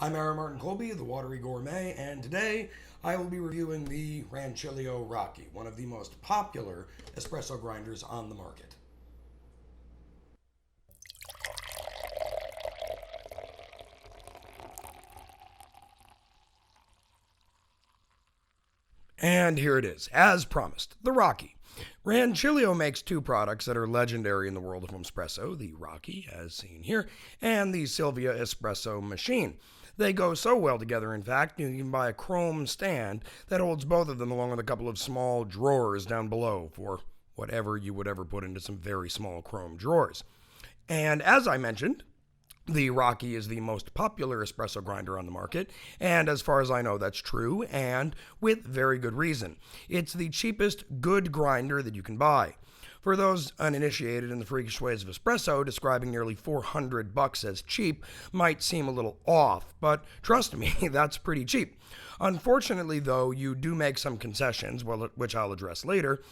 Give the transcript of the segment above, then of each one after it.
I'm Aaron Martin Colby, the Watery Gourmet, and today I will be reviewing the Rancilio Rocky, one of the most popular espresso grinders on the market. And here it is, as promised, the Rocky. Rancilio makes two products that are legendary in the world of home espresso, the Rocky, as seen here, and the Sylvia espresso machine. They go so well together, in fact, you can buy a chrome stand that holds both of them along with a couple of small drawers down below for whatever you would ever put into some very small chrome drawers. And as I mentioned, the Rocky is the most popular espresso grinder on the market, and as far as I know, that's true, and with very good reason. It's the cheapest good grinder that you can buy. For those uninitiated in the freakish ways of espresso, describing nearly $400 as cheap might seem a little off, but trust me, that's pretty cheap. Unfortunately, though, you do make some concessions, which I'll address later.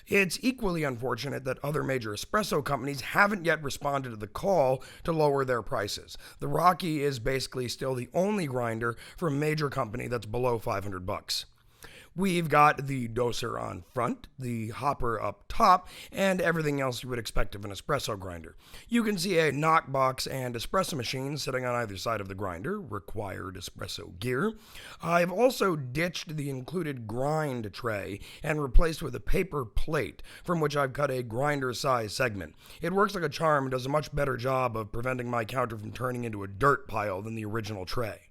It's equally unfortunate that other major espresso companies haven't yet responded to the call to lower their prices. The Rocky is basically still the only grinder for a major company that's below $500. We've got the doser on front, the hopper up top, and everything else you would expect of an espresso grinder. You can see a knockbox and espresso machine sitting on either side of the grinder, required espresso gear. I've also ditched the included grind tray and replaced with a paper plate from which I've cut a grinder size segment. It works like a charm and does a much better job of preventing my counter from turning into a dirt pile than the original tray.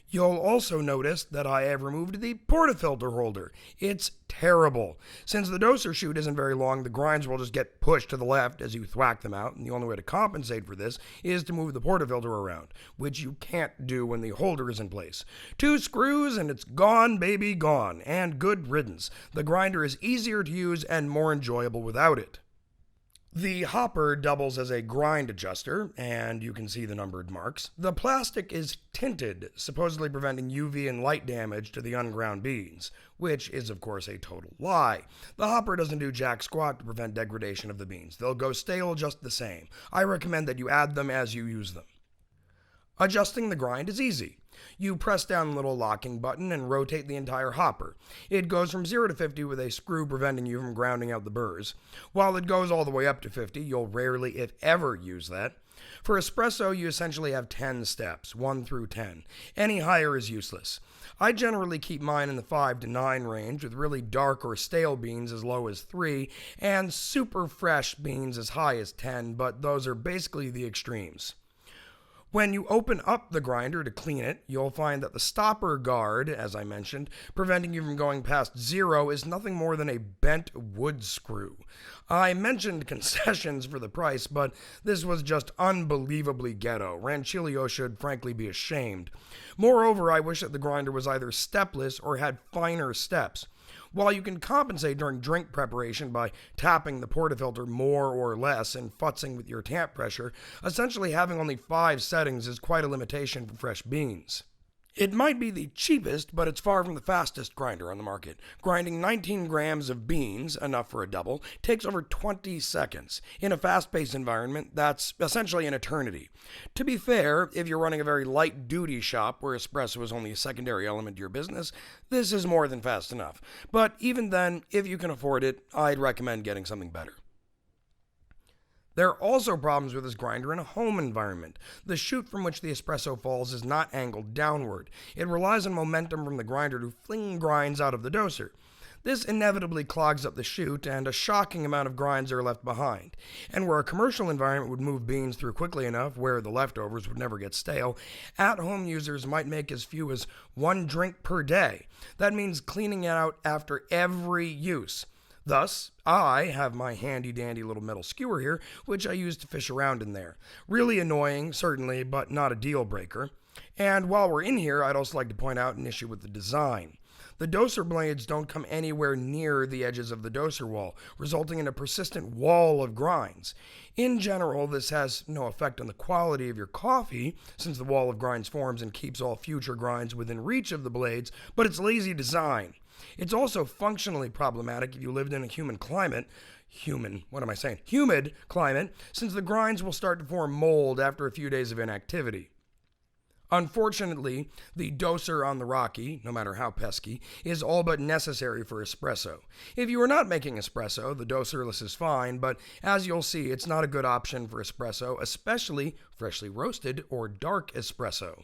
You'll also notice that I have removed the portafilter holder. It's terrible. Since the doser chute isn't very long, the grinds will just get pushed to the left as you thwack them out, and the only way to compensate for this is to move the portafilter around, which you can't do when the holder is in place. 2 screws and it's gone, baby, gone. And good riddance. The grinder is easier to use and more enjoyable without it. The hopper doubles as a grind adjuster, and you can see the numbered marks. The plastic is tinted, supposedly preventing UV and light damage to the unground beans, which is of course a total lie. The hopper doesn't do jack squat to prevent degradation of the beans. They'll go stale just the same. I recommend that you add them as you use them. Adjusting the grind is easy. You press down the little locking button and rotate the entire hopper. It goes from 0 to 50 with a screw preventing you from grounding out the burrs. While it goes all the way up to 50, you'll rarely, if ever, use that. For espresso, you essentially have 10 steps, 1 through 10. Any higher is useless. I generally keep mine in the 5 to 9 range, with really dark or stale beans as low as 3, and super fresh beans as high as 10, but those are basically the extremes. When you open up the grinder to clean it, you'll find that the stopper guard, as I mentioned, preventing you from going past 0 is nothing more than a bent wood screw. I mentioned concessions for the price, but this was just unbelievably ghetto. Rancilio should frankly be ashamed. Moreover, I wish that the grinder was either stepless or had finer steps. While you can compensate during drink preparation by tapping the portafilter more or less and futzing with your tamp pressure, essentially having only 5 settings is quite a limitation for fresh beans. It might be the cheapest, but it's far from the fastest grinder on the market. Grinding 19 grams of beans, enough for a double, takes over 20 seconds. In a fast-paced environment, that's essentially an eternity. To be fair, if you're running a very light-duty shop where espresso is only a secondary element to your business, this is more than fast enough. But even then, if you can afford it, I'd recommend getting something better. There are also problems with this grinder in a home environment. The chute from which the espresso falls is not angled downward. It relies on momentum from the grinder to fling grinds out of the doser. This inevitably clogs up the chute, and a shocking amount of grinds are left behind. And where a commercial environment would move beans through quickly enough, where the leftovers would never get stale, at-home users might make as few as 1 drink per day. That means cleaning it out after every use. Thus, I have my handy-dandy little metal skewer here, which I use to fish around in there. Really annoying, certainly, but not a deal breaker. And while we're in here, I'd also like to point out an issue with the design. The doser blades don't come anywhere near the edges of the doser wall, resulting in a persistent wall of grinds. In general, this has no effect on the quality of your coffee, since the wall of grinds forms and keeps all future grinds within reach of the blades, but it's lazy design. It's also functionally problematic if you lived in a humid climate, since the grinds will start to form mold after a few days of inactivity. Unfortunately, the doser on the Rocky, no matter how pesky, is all but necessary for espresso. If you are not making espresso, the doserless is fine, but as you'll see, it's not a good option for espresso, especially freshly roasted or dark espresso.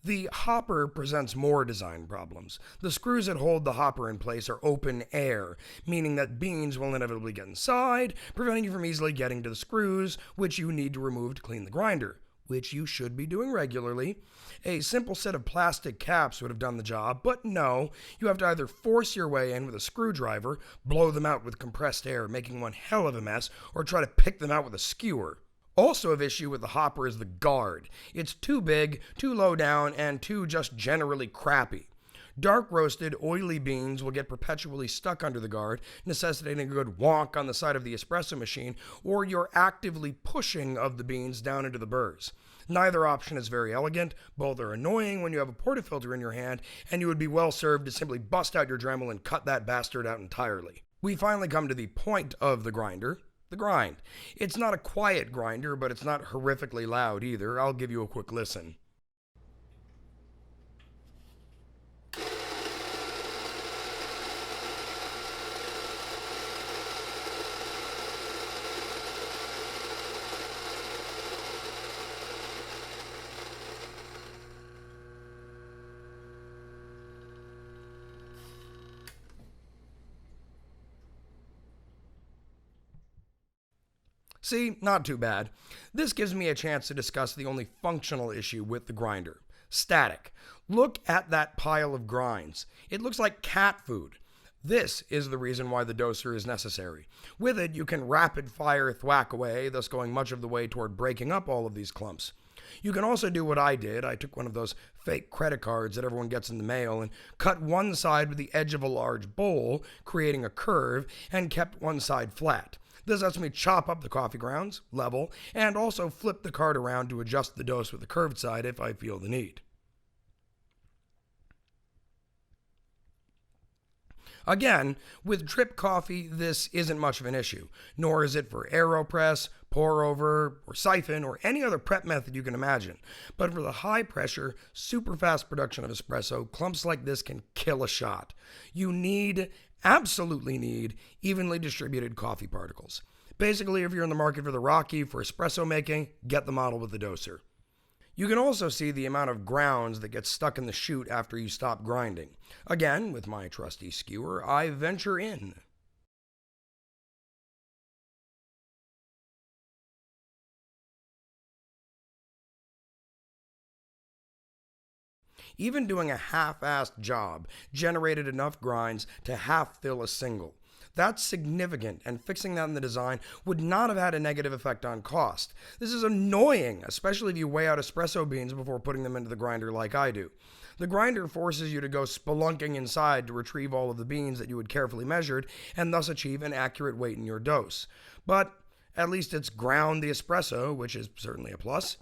The hopper presents more design problems. The screws that hold the hopper in place are open air, meaning that beans will inevitably get inside, preventing you from easily getting to the screws, which you need to remove to clean the grinder, which you should be doing regularly. A simple set of plastic caps would have done the job, but no, you have to either force your way in with a screwdriver, blow them out with compressed air, making one hell of a mess, or try to pick them out with a skewer. Also of issue with the hopper is the guard. It's too big, too low down, and too just generally crappy. Dark roasted, oily beans will get perpetually stuck under the guard, necessitating a good wonk on the side of the espresso machine, or you're actively pushing of the beans down into the burrs. Neither option is very elegant, both are annoying when you have a portafilter in your hand, and you would be well served to simply bust out your Dremel and cut that bastard out entirely. We finally come to the point of the grinder. The grind. It's not a quiet grinder, but it's not horrifically loud either. I'll give you a quick listen. See, not too bad. This gives me a chance to discuss the only functional issue with the grinder. Static. Look at that pile of grinds. It looks like cat food. This is the reason why the doser is necessary. With it, you can rapid fire thwack away, thus going much of the way toward breaking up all of these clumps. You can also do what I did. I took one of those fake credit cards that everyone gets in the mail and cut one side with the edge of a large bowl, creating a curve, and kept one side flat. This lets me chop up the coffee grounds, level, and also flip the card around to adjust the dose with the curved side if I feel the need. Again, with drip coffee, this isn't much of an issue, nor is it for AeroPress, pour over, or siphon, or any other prep method you can imagine. But for the high pressure, super fast production of espresso, clumps like this can kill a shot. You absolutely need evenly distributed coffee particles. Basically, if you're in the market for the Rocky for espresso making, get the model with the doser. You can also see the amount of grounds that get stuck in the chute after you stop grinding. Again, with my trusty skewer, I venture in. Even doing a half-assed job generated enough grinds to half-fill a single. That's significant, and fixing that in the design would not have had a negative effect on cost. This is annoying, especially if you weigh out espresso beans before putting them into the grinder like I do. The grinder forces you to go spelunking inside to retrieve all of the beans that you had carefully measured, and thus achieve an accurate weight in your dose. But at least it's ground the espresso, which is certainly a plus.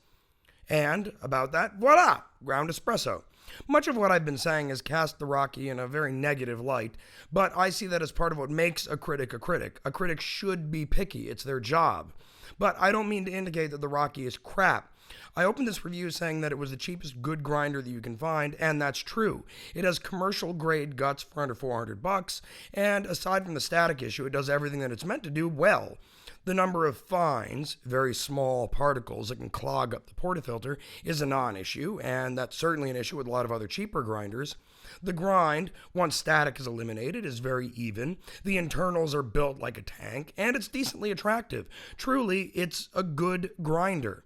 And about that, voila! Ground espresso. Much of what I've been saying has cast the Rocky in a very negative light, but I see that as part of what makes a critic a critic. A critic should be picky, it's their job. But I don't mean to indicate that the Rocky is crap. I opened this review saying that it was the cheapest good grinder that you can find, and that's true. It has commercial grade guts for under $400, and aside from the static issue, it does everything that it's meant to do well. The number of fines, very small particles that can clog up the portafilter, is a non-issue, and that's certainly an issue with a lot of other cheaper grinders. The grind, once static is eliminated, is very even. The internals are built like a tank, and it's decently attractive. Truly, it's a good grinder.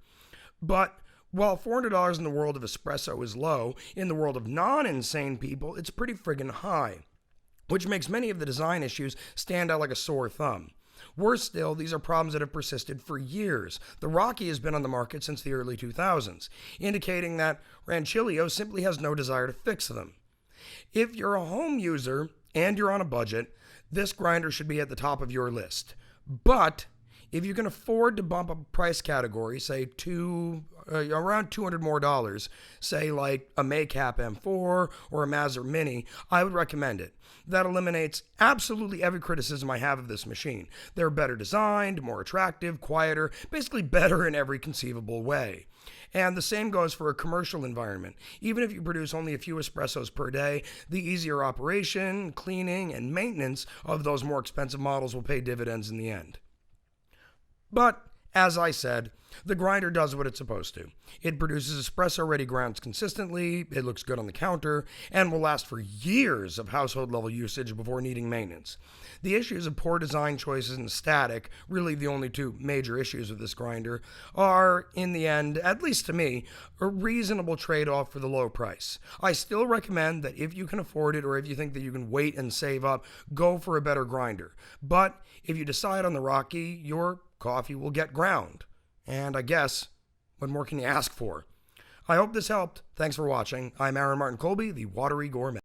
But while $400 in the world of espresso is low, in the world of non-insane people, it's pretty friggin' high, which makes many of the design issues stand out like a sore thumb. Worse still, these are problems that have persisted for years. The Rocky has been on the market since the early 2000s, indicating that Rancilio simply has no desire to fix them. If you're a home user and you're on a budget, this grinder should be at the top of your list. But if you can afford to bump up a price category, say $200 around $200 more, say like a Maycap M4 or a Mazda Mini, I would recommend it. That eliminates absolutely every criticism I have of this machine. They're better designed, more attractive, quieter, basically better in every conceivable way. And the same goes for a commercial environment. Even if you produce only a few espressos per day, the easier operation, cleaning, and maintenance of those more expensive models will pay dividends in the end. But, as I said, the grinder does what it's supposed to. It produces espresso-ready grounds consistently, it looks good on the counter, and will last for years of household-level usage before needing maintenance. The issues of poor design choices and static, really the only two major issues with this grinder, are, in the end, at least to me, a reasonable trade-off for the low price. I still recommend that if you can afford it or if you think that you can wait and save up, go for a better grinder. But if you decide on the Rocky, your coffee will get ground. And I guess, what more can you ask for? I hope this helped. Thanks for watching. I'm Aaron Martin Colby, the Watery Gourmet.